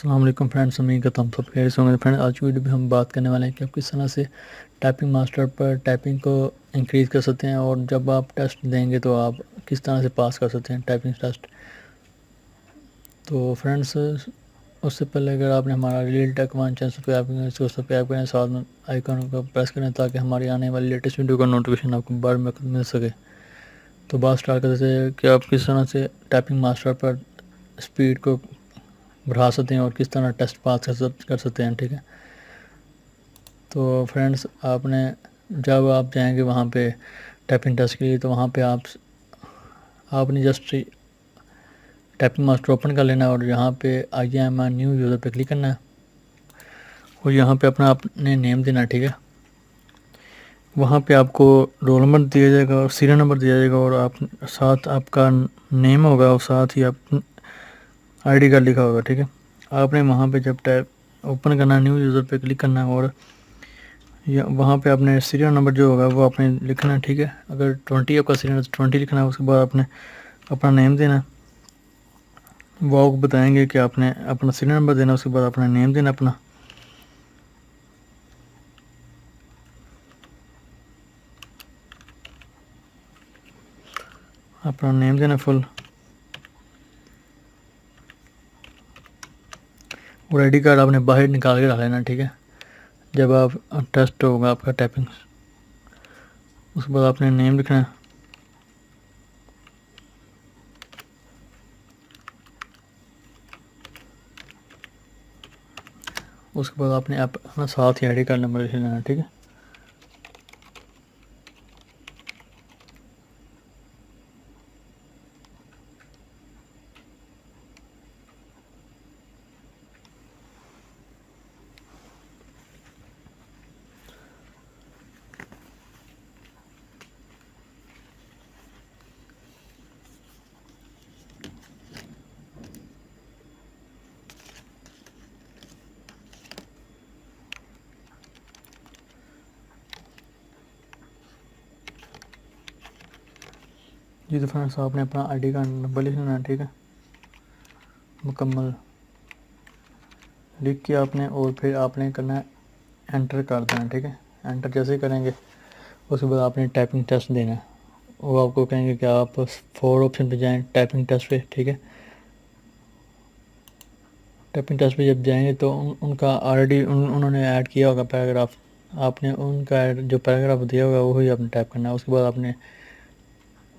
अस्सलाम वालेकुम फ्रेंड्स, उम्मीद करता हूँ सब खैरियत से होंगे। फ्रेंड्स, आज की वीडियो में हम बात करने वाले हैं कि आप किस तरह से टाइपिंग मास्टर पर टाइपिंग को इंक्रीज़ कर सकते हैं और जब आप टेस्ट देंगे तो आप किस तरह से पास कर सकते हैं टाइपिंग टेस्ट। तो फ्रेंड्स, उससे पहले अगर आपने हमारा real tech one channel subscribe करें, साथ में आइकन को प्रेस करें ताकि हमारी आने वाली लेटेस्ट वीडियो का नोटिफिकेशन आपको बार में मिल सके। तो बात स्टार्ट करते हैं कि आप किस तरह से टाइपिंग मास्टर पर स्पीड को बढ़ा सकते हैं और किस तरह टेस्ट पास कर सकते हैं। ठीक है, तो फ्रेंड्स, आपने जब आप जाएंगे वहाँ पे टाइपिंग टेस्ट के लिए, तो वहाँ पे आपने जस्ट टाइपिंग मास्टर ओपन कर लेना है और यहाँ पे आई एम न्यू यूज़र पे क्लिक करना है और यहाँ पे अपने नेम देना है। ठीक है, वहाँ पे आपको रोल नंबर दिया जाएगा और सीरियल नंबर दिया जाएगा और आप साथ आपका नेम होगा और साथ ही आप आईडी कार्ड लिखा होगा। ठीक है, आपने वहाँ पे जब टाइप ओपन करना है, न्यू यूज़र पे क्लिक करना है और या वहाँ पे आपने सीरियल नंबर जो होगा वो आपने लिखना है। ठीक है, अगर 20 आपका सीरियल नंबर 20 लिखना है। उसके बाद आपने अपना नेम देना है, वो आपको बताएंगे कि आपने अपना सीरियल नंबर देना है। उसके बाद अपना नेम देना, अपना नेम देना फुल और आईडी कार्ड आपने बाहर निकाल के रख लेना। ठीक है, जब आप टेस्ट होगा आपका टाइपिंग, उसके बाद आपने नेम लिखना है। उसके बाद आपने अपना साथ ही आईडी कार्ड नंबर लिख लेना है। ठीक है, जी तो फ्रेंड्स, आपने अपना आईडी कार्ड नंबर लिख लेना है। ठीक है, मुकम्मल लिख के आपने और फिर आपने करना है एंटर कर देना। ठीक है, एंटर जैसे ही करेंगे उसके बाद आपने टाइपिंग टेस्ट देना है। वो आपको कहेंगे कि आप 4 ऑप्शन पे जाएं टाइपिंग टेस्ट पे। ठीक है, टाइपिंग टेस्ट पे जब जाएंगे तो उनका ऑलरेडी उन्होंने ऐड किया होगा पैराग्राफ। आपने उनका जो पैराग्राफ दिया होगा वही आपने टाइप करना है। उसके बाद आपने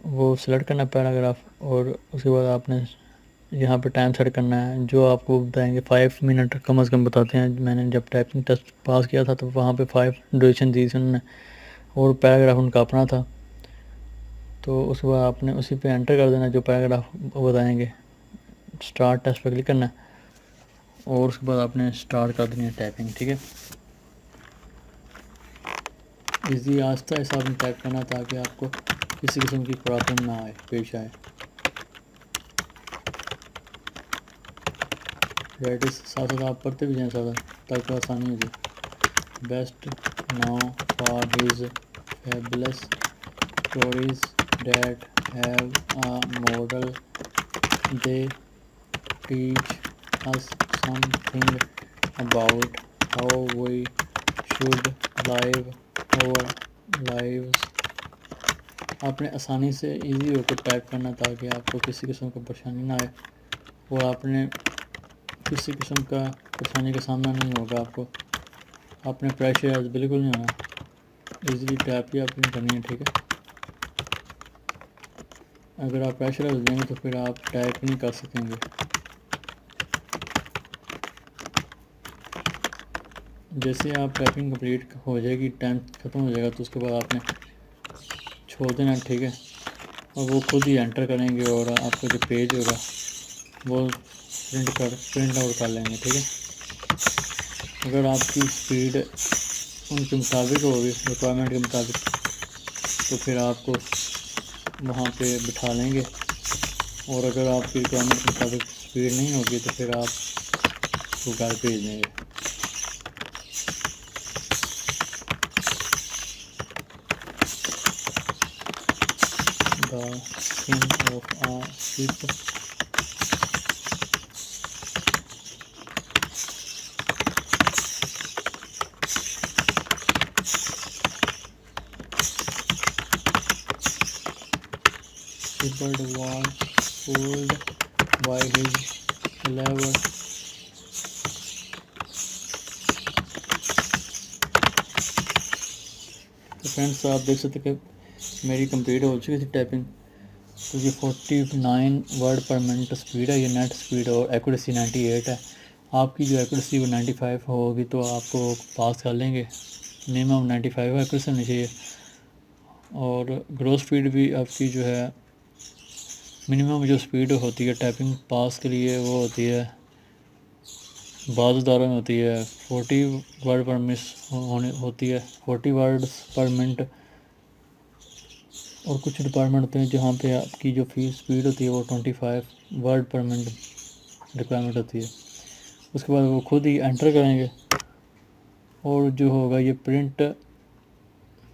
वो सिलेक्ट करना पैराग्राफ और उसके बाद आपने यहाँ पे टाइम सेट करना है जो आपको बताएंगे 5 मिनट कम से कम बताते हैं। मैंने जब टाइपिंग टेस्ट पास किया था तो वहाँ पे 5 ड्यूरेशन दी थी उन्होंने और पैराग्राफ उनका अपना था। तो उसके बाद आपने उसी पे एंटर कर देना जो पैराग्राफ बताएंगे। स्टार्ट टेस्ट पे क्लिक करना है और उसके बाद आपने स्टार्ट कर देनी है टाइपिंग। ठीक है, इजी आस्ता ऐसा आपने टाइप करना ताकि आपको किसी किस्म की प्रॉब्लम ना आए पेश आए। राइट साथ साथ आप पढ़ते भी जाएँ साथ ताकि आसानी हो जाए। Best now for his fabulous stories that have a model they teach us something about how we should live our lives। आपने आसानी से इजी होकर टाइप करना ताकि आपको किसी किस्म का परेशानी ना आए और आपने किसी किस्म का परेशानी का सामना नहीं होगा। आपने प्रेशर बिल्कुल नहीं होना, इजीली टाइप ही आपने करनी है। ठीक है, अगर आप प्रेशर देंगे तो फिर आप टाइप नहीं कर सकेंगे। जैसे आप टाइपिंग कंप्लीट हो जाएगी, टाइम ख़त्म हो जाएगा तो उसके बाद आपने छोड़ देना। ठीक है, और वो खुद ही एंटर करेंगे और आपका जो पेज होगा वो प्रिंट आउट कर लेंगे। ठीक है, अगर आपकी स्पीड उनके मुताबिक होगी, रिक्वायरमेंट के मुताबिक, तो फिर आपको वहाँ पे बिठा लेंगे और अगर आपकी रिक्वायरमेंट के मुताबिक स्पीड नहीं होगी तो फिर आप उसको घर भेज देंगे। The skin of a sheep tempered was fooled by his clever तो फ्रेंड्स आप देख सकते कि मेरी कंप्लीट हो चुकी थी टाइपिंग। तो ये 49 वर्ड पर मिनट स्पीड है, ये नेट स्पीड, और एक्यूरेसी 98 है। आपकी जो एक्यूरेसी वो 95 होगी तो आपको पास कर लेंगे। मिनिमम 95 एक्यूरेसी होनी चाहिए। और ग्रोथ स्पीड भी आपकी जो है मिनिमम जो स्पीड होती है टाइपिंग पास के लिए वो होती है, बाद इदारों में होती है 40 वर्ड पर मिस होने होती है, 40 वर्ड्स पर मिनट। और कुछ डिपार्टमेंट होते हैं जहाँ पे आपकी जो फीस स्पीड होती है वो 25 वर्ड पर मिनट रिक्वायरमेंट होती है। उसके बाद वो खुद ही एंटर करेंगे और जो होगा ये print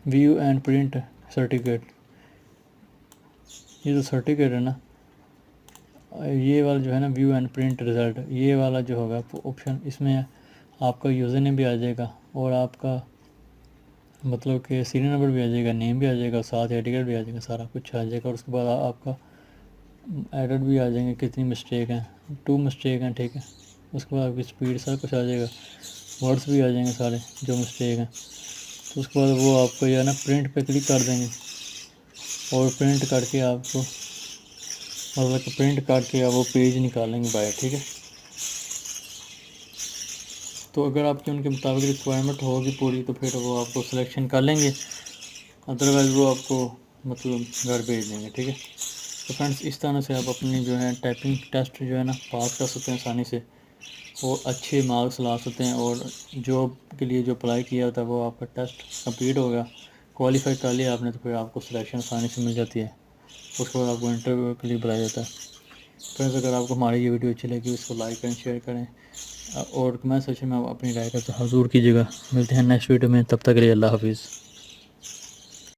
view and print certificate, ये जो सर्टिफिकेट है ना, ये वाला जो है ना व्यू एंड प्रिंट रिज़ल्ट, ये वाला जो होगा ऑप्शन, इसमें आपका यूज़र नेम भी आ जाएगा और आपका मतलब कि सीरियल नंबर भी आ जाएगा, नेम भी आ जाएगा, साथ ही टिकट भी आ जाएगा, सारा कुछ आ जाएगा। और उसके बाद आपका एडिट भी आ जाएंगे, कितनी मिस्टेक हैं, 2 मिस्टेक हैं, ठीक है। उसके बाद आपकी स्पीड सारा कुछ आ जाएगा, वर्ड्स भी आ जाएंगे सारे जो मिस्टेक हैं। तो उसके बाद वो आपको जो है ना प्रिंट पे क्लिक कर देंगे और प्रिंट करके आपको मतलब कि प्रिंट करके आप वो पेज निकालेंगे बाहर, ठीक है। तो अगर आपकी उनके मुताबिक रिक्वायरमेंट होगी पूरी तो फिर वो आपको सिलेक्शन कर लेंगे, अदरवाइज़ वो आपको मतलब घर भेज देंगे, ठीक है। तो फ्रेंड्स इस तरह से आप अपनी जो है टाइपिंग टेस्ट जो है ना पास कर सकते हैं आसानी से और अच्छे मार्क्स ला सकते हैं। और जॉब के लिए जो अप्लाई किया होता है वो आपका टेस्ट कंप्लीट होगा, क्वालिफाई कर लिया आपने तो फिर आपको सिलेक्शन आसानी से मिल जाती है। उसके बाद आपको इंटरव्यू के लिए बुलाया जाता है। फ्रेंड्स अगर आपको हमारी ये वीडियो अच्छी लगी इसको लाइक करें, शेयर करें और कमेंट सेक्शन में आप अपनी राय का ज़रूर कीजिएगा। मिलते हैं नेक्स्ट वीडियो में, तब तक के लिए अल्लाह हाफिज़।